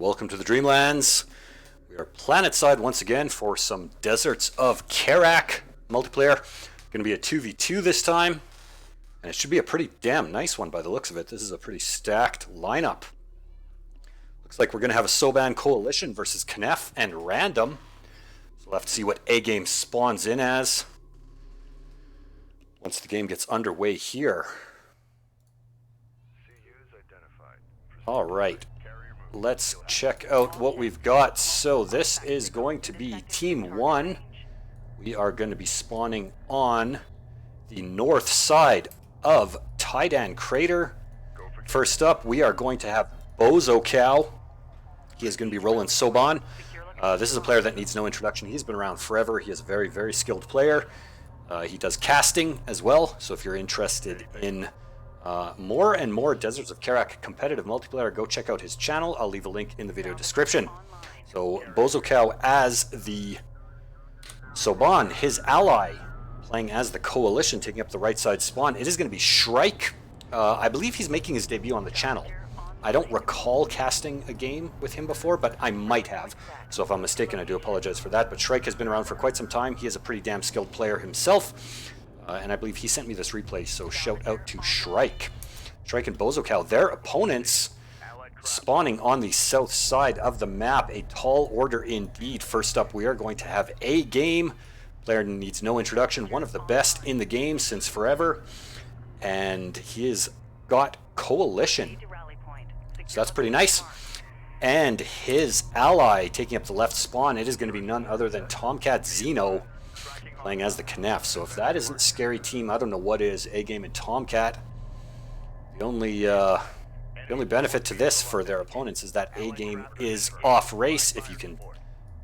Welcome to the Dreamlands. We are planetside once again for some Deserts of Kharak multiplayer. Going to be a 2v2 this time, and it should be a pretty damn nice one by the looks of it. This is a pretty stacked lineup. Looks like we're going to have a Soban Coalition versus Knef and Random. So we'll have to see what A-game spawns in as once the game gets underway here. Alright, let's check out what we've got. So this is going to be Team 1. We are going to be spawning on the north side of Taiidan Crater. First up, we are going to have Bozocow. He is going to be rolling Soban. This is a player that needs no introduction. He's been around forever. He is a very, very skilled player. He does casting as well, so if you're interested in more and more Deserts of Kharak competitive multiplayer, go check out his channel. I'll leave a link in the video description. So Bozocow as the Soban, his ally playing as the Coalition, taking up the right side spawn. It is going to be Shrike. I believe he's making his debut on the channel. I don't recall casting a game with him before, but I might have. So if I'm mistaken, I do apologize for that. But Shrike has been around for quite some time. He is a pretty damn skilled player himself. And I believe he sent me this replay, so shout out to Shrike. Shrike and Bozocow, their opponents spawning on the south side of the map. A tall order indeed. First up, we are going to have A-game. Player needs no introduction. One of the best in the game since forever. And he has got Coalition. So that's pretty nice. And his ally taking up the left spawn, it is going to be none other than TomCatXeno playing as the Knef. So if that isn't a scary team, I don't know what is. A-game and Tomcat. The only benefit to this for their opponents is that A-game is off race, if you can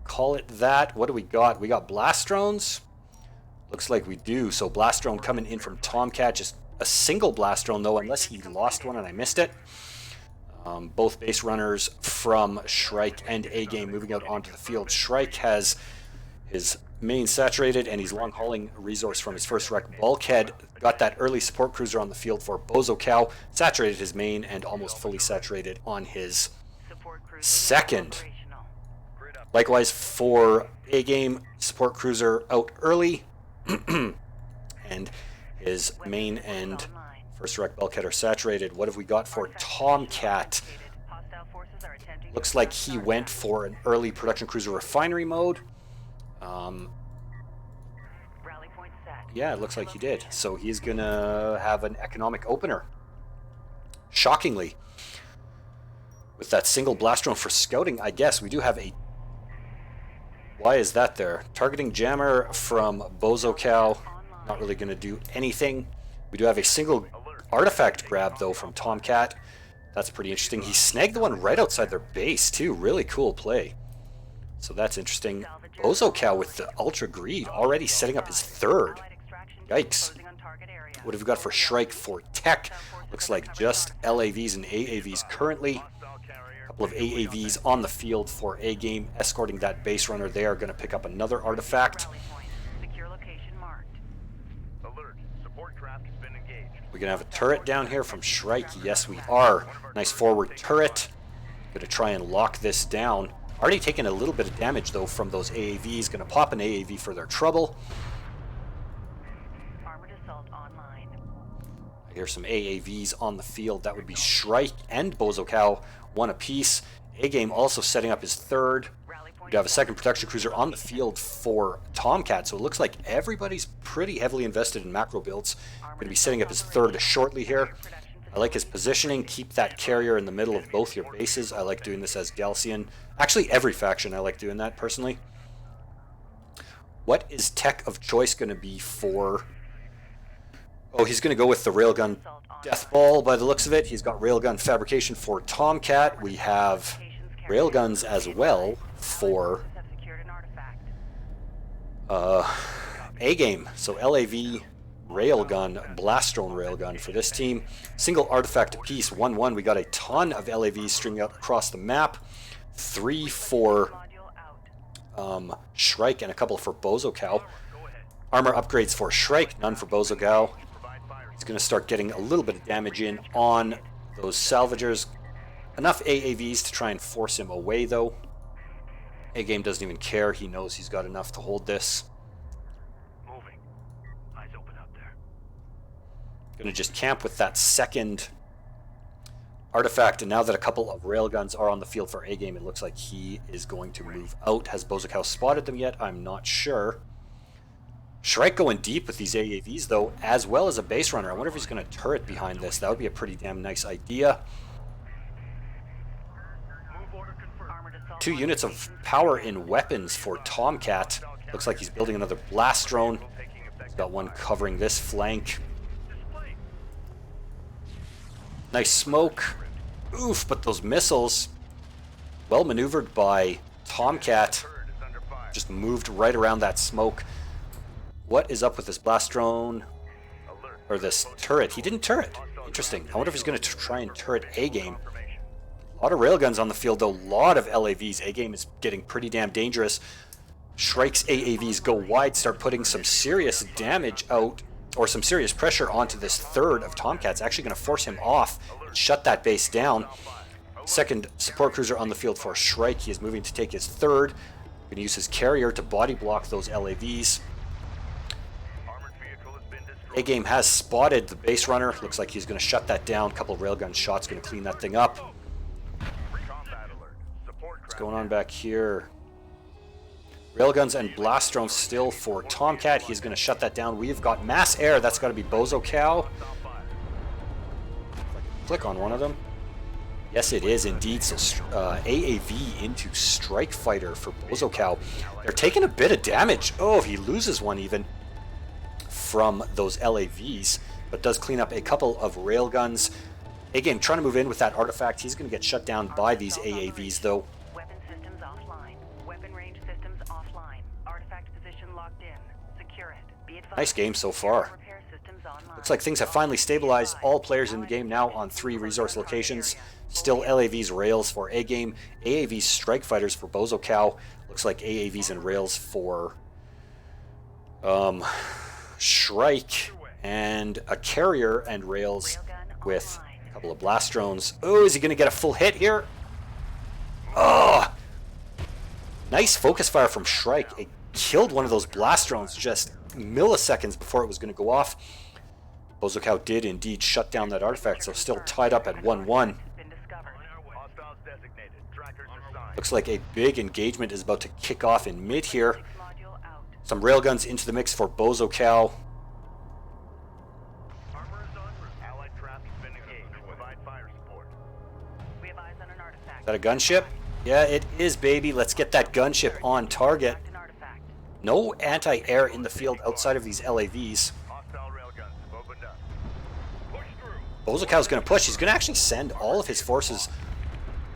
call it that. What do we got? We got blast drones. Looks like we do. So blast drone coming in from Tomcat. Just a single blast drone though, unless he lost one and I missed it. Both base runners from Shrike and A-game moving out onto the field. Shrike has his main saturated, and he's long hauling resource from his first wreck. Bulkhead got that early support cruiser on the field for Bozocow, saturated his main and almost fully saturated on his second. Likewise for A-game, support cruiser out early, and his main and first wreck Bulkhead are saturated. What have we got for Tomcat? Looks like he went for an early production cruiser refinery mode. Yeah, it looks like he did. So he's going to have an economic opener. Shockingly. With that single blast drone for scouting, I guess. We do have a... Why is that there? Targeting jammer from Bozocow. Not really going to do anything. We do have a single artifact grab, though, from Tomcat. That's pretty interesting. He snagged the one right outside their base, too. Really cool play. So that's interesting. Bozocow with the Ultra Greed already setting up his third. Yikes. What have we got for Shrike for tech? Looks like just LAVs and AAVs currently. A couple of AAVs on the field for A-game, escorting that base runner. They are going to pick up another artifact. We're going to have a turret down here from Shrike. Yes, we are. Nice forward turret. Going to try and lock this down. Already taken a little bit of damage, though, from those AAVs. Going to pop an AAV for their trouble. I hear some AAVs on the field. That would be Shrike and Bozocow, one apiece. A-game also setting up his third. We have a second production cruiser on the field for Tomcat, so it looks like everybody's pretty heavily invested in macro builds. Going to be setting up his third shortly here. I like his positioning. Keep that carrier in the middle of both your bases. I like doing this as Galcian. Actually, every faction I like doing that personally. What is tech of choice going to be for... Oh, he's going to go with the Railgun Death Ball by the looks of it. He's got Railgun Fabrication for Tomcat. We have Railguns as well for A-game. So LAV Railgun, Blast Drone Railgun for this team. Single artifact apiece, 1-1. We got a ton of LAVs stringing out across the map. 3 for Shrike and a couple for Bozocow. Armor upgrades for Shrike, none for Bozocow. He's going to start getting a little bit of damage in on those salvagers. Enough AAVs to try and force him away, though. A-Game doesn't even care. He knows he's got enough to hold this. Moving. Eyes open out there. Gonna just camp with that second artifact, and now that a couple of railguns are on the field for A-Game, it looks like he is going to move out. Has Bozocow spotted them yet? I'm not sure. Shrike going deep with these AAVs, though, as well as a base runner. I wonder if he's going to turret behind this. That would be a pretty damn nice idea. 2 units of power in weapons for Tomcat. Looks like he's building another blast drone. He's got one covering this flank. Nice smoke. Oof, but those missiles, well maneuvered by Tomcat, just moved right around that smoke. What is up with this blast drone? Or this turret? He didn't turret. Interesting. I wonder if he's going to try and turret A-Game. A lot of railguns on the field, though. A lot of LAVs. A-Game is getting pretty damn dangerous. Shrike's AAVs go wide, start putting some serious damage out, or some serious pressure onto this third of Tomcats. Actually going to force him off and shut that base down. Second support cruiser on the field for Shrike. He is moving to take his third. Going to use his carrier to body block those LAVs. A-Game has spotted the base runner. Looks like he's going to shut that down. A couple of railgun shots going to clean that thing up. What's going on back here? Railguns and blast drones still for Tomcat. He's going to shut that down. We've got mass air. That's got to be Bozocow. Click on one of them. Yes, it is indeed. So AAV into Strike Fighter for Bozocow. They're taking a bit of damage. Oh, he loses one even from those LAVs, but does clean up a couple of railguns. A-Game trying to move in with that artifact. He's going to get shut down by these AAVs, though. Weapon systems offline. Weapon range systems offline. Artifact position locked in. Secure it. Be advised. Nice game so far. Looks like things have finally stabilized. All players in the game now on 3 resource locations. Still LAVs, rails for A-Game. AAVs, Strike Fighters for Bozocow. Looks like AAVs and rails for Shrike, and a carrier and rails with a couple of blast drones. Oh, is he going to get a full hit here? Oh! Nice focus fire from Shrike. It killed one of those blast drones just milliseconds before it was going to go off. Bozocow did indeed shut down that artifact, so still tied up at 1-1. Looks like a big engagement is about to kick off in mid here. Some railguns into the mix for Bozocow. Is that a gunship? Yeah, it is, baby. Let's get that gunship on target. No anti-air in the field outside of these LAVs. Bozocow's going to push. He's going to actually send all of his forces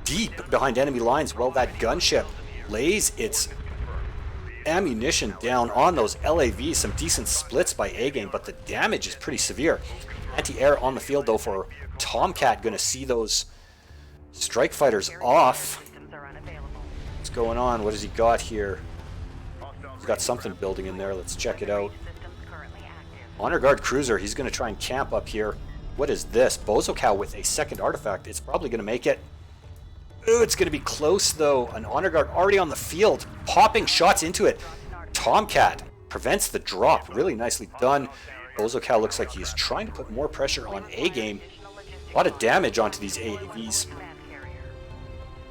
deep behind enemy lines while that gunship lays its ammunition down on those LAVs. Some decent splits by A-Game, but the damage is pretty severe. Anti-air on the field, though, for Tomcat. Going to see those Strike Fighters off. What's going on? What has he got here? He's got something building in there. Let's check it out. Honor Guard Cruiser. He's going to try and camp up here. What is this? Bozocow with a second artifact. It's probably going to make it. Ooh, it's going to be close, though. An Honor Guard already on the field, popping shots into it. Tomcat prevents the drop. Really nicely done. Bozocow looks like he's trying to put more pressure on A-Game. A lot of damage onto these AAVs.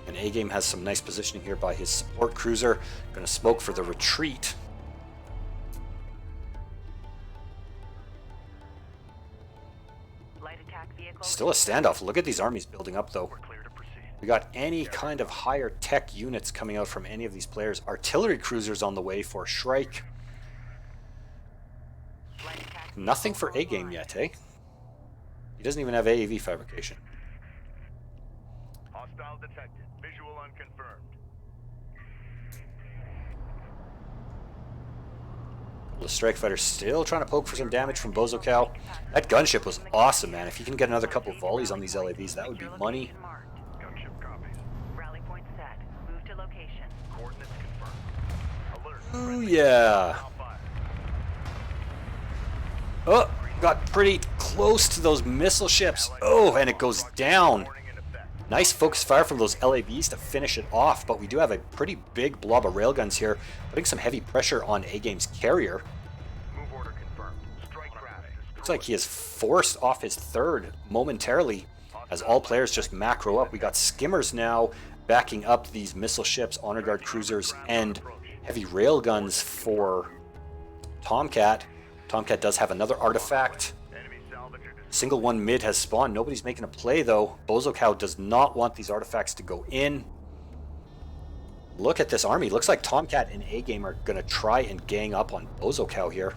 And A-Game has some nice positioning here by his support cruiser. Going to smoke for the retreat. Still a standoff. Look at these armies building up, though. We got any kind of higher tech units coming out from any of these players. Artillery cruisers on the way for Shrike. Nothing for A-Game yet, eh? He doesn't even have AAV fabrication. Hostile detected. Visual unconfirmed. The Strike Fighter still trying to poke for some damage from Bozocow. That gunship was awesome, man. If you can get another couple of volleys on these LAVs, that would be money. Gunship copies. Rally point set. Move to location. Coordinates confirmed. Alert. Ooh, yeah. Oh, got pretty close to those missile ships. Oh, and it goes down. Nice focus fire from those LAVs to finish it off, but we do have a pretty big blob of railguns here, putting some heavy pressure on A-Game's carrier. Move order confirmed. Strike craft. Looks like he is forced off his third momentarily as all players just macro up. We got skimmers now backing up these missile ships, honor guard cruisers, and heavy railguns for Tomcat. Tomcat does have another artifact. Enemy salvage or Single one mid has spawned. Nobody's making a play though. Bozocow does not want these artifacts to go in. Look at this army. Looks like Tomcat and A-Game are going to try and gang up on Bozocow here.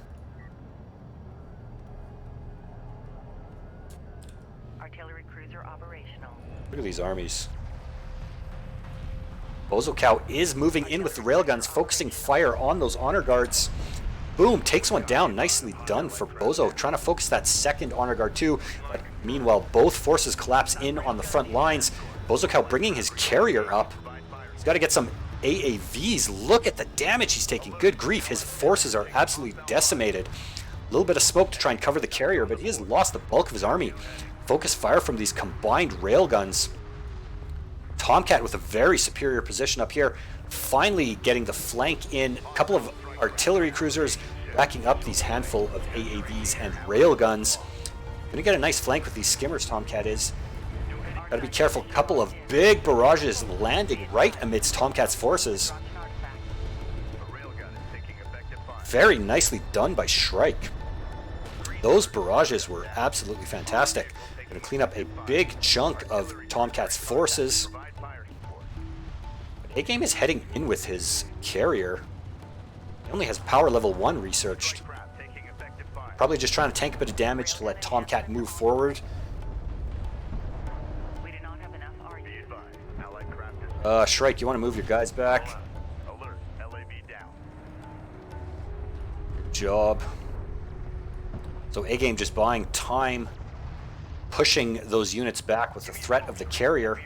Artillery cruiser operational. Look at these armies. Bozocow is moving in with the railguns, focusing fire on those honor guards. Boom, takes one down. Nicely done for Bozo. Trying to focus that second honor guard too. But meanwhile, both forces collapse in on the front lines. Bozocow bringing his carrier up. He's got to get some AAVs. Look at the damage he's taking. Good grief, his forces are absolutely decimated. A little bit of smoke to try and cover the carrier, but he has lost the bulk of his army. Focus fire from these combined railguns. Tomcat with a very superior position up here, finally getting the flank in. A couple of artillery cruisers backing up these handful of AAVs and railguns. Gonna get a nice flank with these skimmers, Tomcat is. Gotta be careful. Couple of big barrages landing right amidst Tomcat's forces. a railgun is taking effective fire. Very nicely done by Shrike. Those barrages were absolutely fantastic. Gonna clean up a big chunk of Tomcat's forces. Provide fire support. A-Game is heading in with his carrier. He only has power level 1 researched. Craft taking effective fire. Probably just trying to tank a bit of damage to let Tomcat move forward. We do not have enough RU. Be advised. Allied craft is Shrike, you want to move your guys back? alert. LAV down. Good job. So A-Game just buying time, pushing those units back with the threat of the carrier.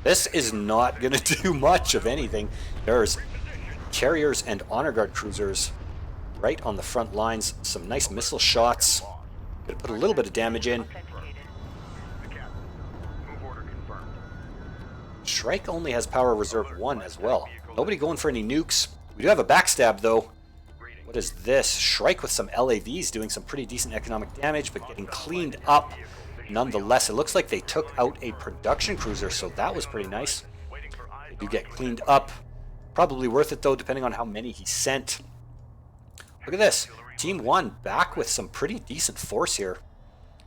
This is not going to do much of anything. There's carriers and honor guard cruisers right on the front lines. Some nice missile shots. Gonna put a little bit of damage in. Authenticated. The captain. Move order confirmed. Shrike only has power reserve 1 as well. Nobody going for any nukes. We do have a backstab though. What is this? Shrike with some LAVs doing some pretty decent economic damage, but getting cleaned up nonetheless. It looks like they took out a production cruiser, so that was pretty nice. They do get cleaned up. Probably worth it though, depending on how many he sent. Look at this. Team 1 back with some pretty decent force here.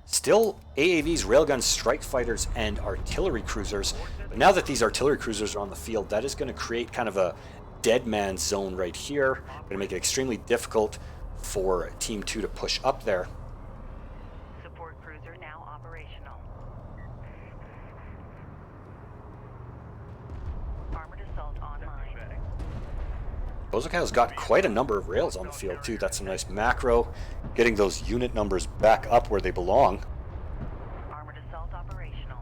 Still AAVs, railguns, strike fighters, and artillery cruisers. But now that these artillery cruisers are on the field, that is going to create kind of a dead man zone right here. Going to make it extremely difficult for Team 2 to push up there. Support cruiser now operational. Armored assault online. Bozocow's got quite a number of rails on the field too. That's some nice macro. Getting those unit numbers back up where they belong. Armored assault operational.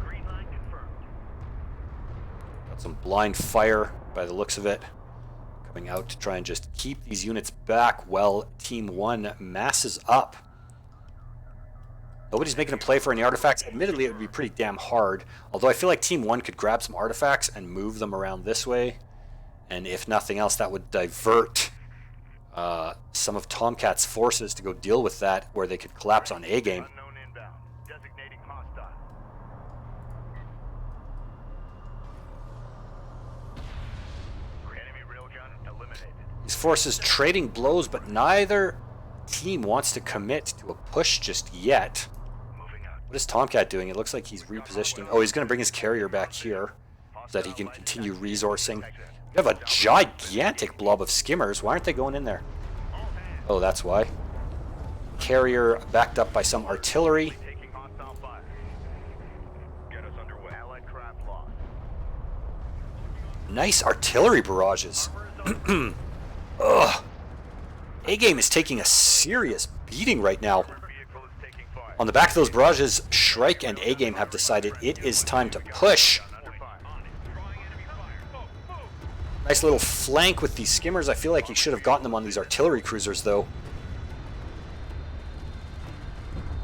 Green line confirmed. Got some blind fire by the looks of it. Coming out to try and just keep these units back while Team 1 masses up. Nobody's making a play for any artifacts. Admittedly, it would be pretty damn hard. Although I feel like Team 1 could grab some artifacts and move them around this way. And if nothing else, that would divert some of Tomcat's forces to go deal with that, where they could collapse on A-Game. Unknown inbound. Designating hostile. Enemy railgun eliminated. These forces trading blows, but neither team wants to commit to a push just yet. Moving out. What is Tomcat doing? It looks like he's repositioning. Oh, he's going to bring his carrier back here so that he can continue resourcing. We have a gigantic blob of skimmers. Why aren't they going in there? Oh, that's why. Carrier backed up by some artillery. Taking hostile fire. Get us underway. Allied craft lost. Nice artillery barrages. Ugh. A-Game is taking a serious beating right now. Vehicle is taking fire. On the back of those barrages, Shrike and A-Game have decided it is time to push. Under fire. On it. Drawing enemy fire. Move. Nice little flank with these skimmers. I feel like he should have gotten them on these artillery cruisers though.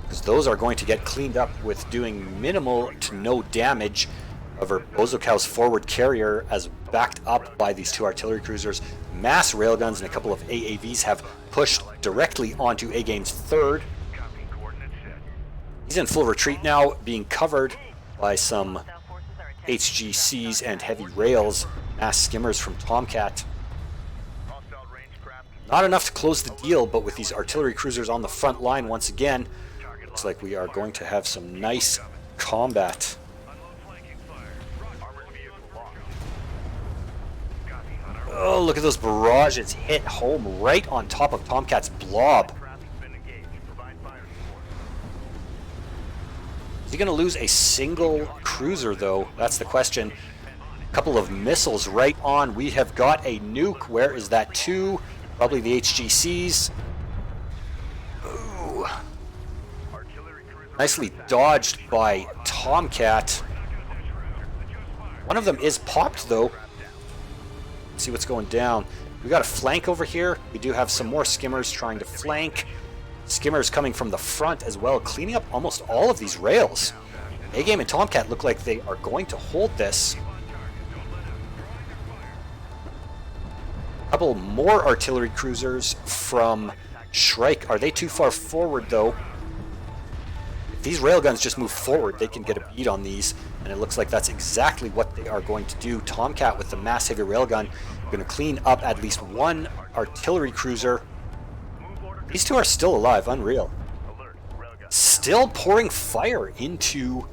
Because those are going to get cleaned up with doing minimal to no damage. However, Bozocow's forward carrier, as backed up by these 2 artillery cruisers, mass railguns, and a couple of AAVs have pushed directly onto Agame's 3rd. He's in full retreat now, being covered by some HGCs and heavy rails, mass skimmers from Tomcat. Not enough to close the deal, but with these artillery cruisers on the front line once again, looks like we are going to have some nice combat. Oh, look at those barrages hit home right on top of Tomcat's blob. Is he going to lose a single cruiser, though? That's the question. A couple of missiles right on. We have got a nuke. Where is that to? Probably the HGCs. Ooh. Nicely dodged by Tomcat. One of them is popped, though. Let's see what's going down. We got a flank over here. We do have some more skimmers trying to flank. Skimmers coming from the front as well, cleaning up almost all of these rails. Agame and Tomcat look like they are going to hold this. A couple more artillery cruisers from Shrike. Are they too far forward, though? If these railguns just move forward, they can get a beat on these, and it looks like that's exactly what they are going to do. Tomcat with the mass heavy railgun going to clean up at least 1 artillery cruiser. These 2 are still alive, unreal. Still pouring fire into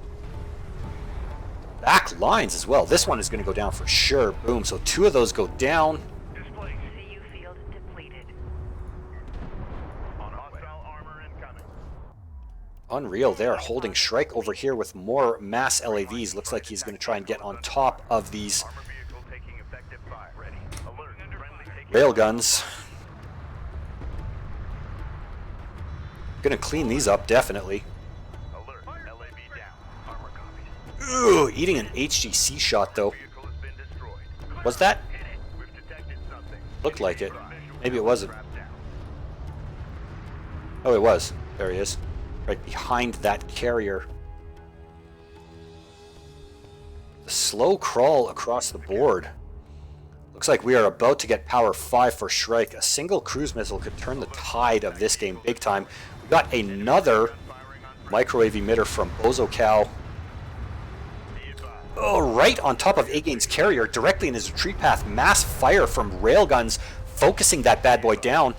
back lines as well. This one is going to go down for sure. Boom, so 2 of those go down. CU field depleted. Unreal. They are holding Shrike over here with more mass LAVs. Looks like he's going to try and get on top of these railguns. Going to clean these up, definitely. Ooh, eating an HGC shot, though. Was that? Looked like it. Maybe it wasn't. Oh, it was. There he is. Right behind that carrier. The slow crawl across the board. Looks like we are about to get power 5 for Shrike. A single cruise missile could turn the tide of this game big time. We got another microwave emitter from Bozocow. Oh, right on top of Agame's carrier, directly in his retreat path. Mass fire from railguns, focusing that bad boy down.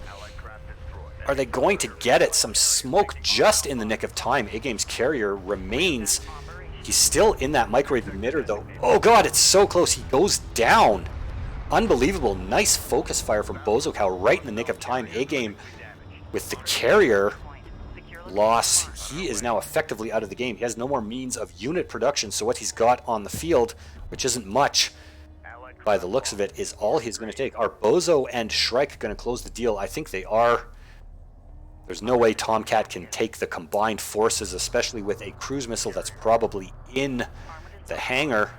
Are they going to get it? Some smoke just in the nick of time. Agame's carrier remains. He's still in that microwave emitter, though. Oh god, it's so close. He goes down. Unbelievable. Nice focus fire from Bozocow right in the nick of time. Agame with the carrier loss. He is now effectively out of the game. He has no more means of unit production, so what he's got on the field, which isn't much by the looks of it, is all he's going to take. Are Bozo and Shrike going to close the deal? I think they are. There's no way Tomcat can take the combined forces, especially with a cruise missile that's probably in the hangar.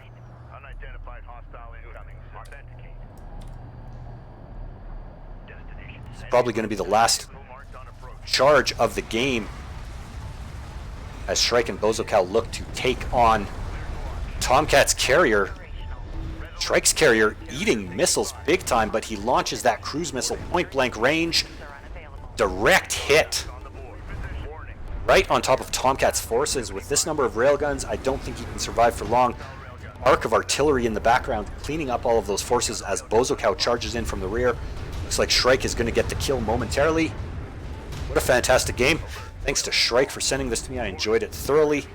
It's probably going to be the last charge of the game as Shrike and Bozocow look to take on Tomcat's carrier. Shrike's carrier eating missiles big time, but he launches that cruise missile point blank range. Direct hit right on top of Tomcat's forces. With this number of railguns, I don't think he can survive for long. Arc of artillery in the background, cleaning up all of those forces as Bozocow charges in from the rear. Looks like Shrike is going to get the kill momentarily. What a fantastic game. Thanks to Shrike for sending this to me. I enjoyed it thoroughly.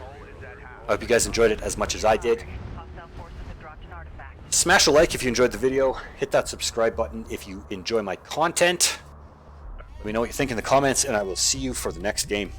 I hope you guys enjoyed it as much as I did. Smash a like if you enjoyed the video. Hit that subscribe button if you enjoy my content. Let me know what you think in the comments, and I will see you for the next game.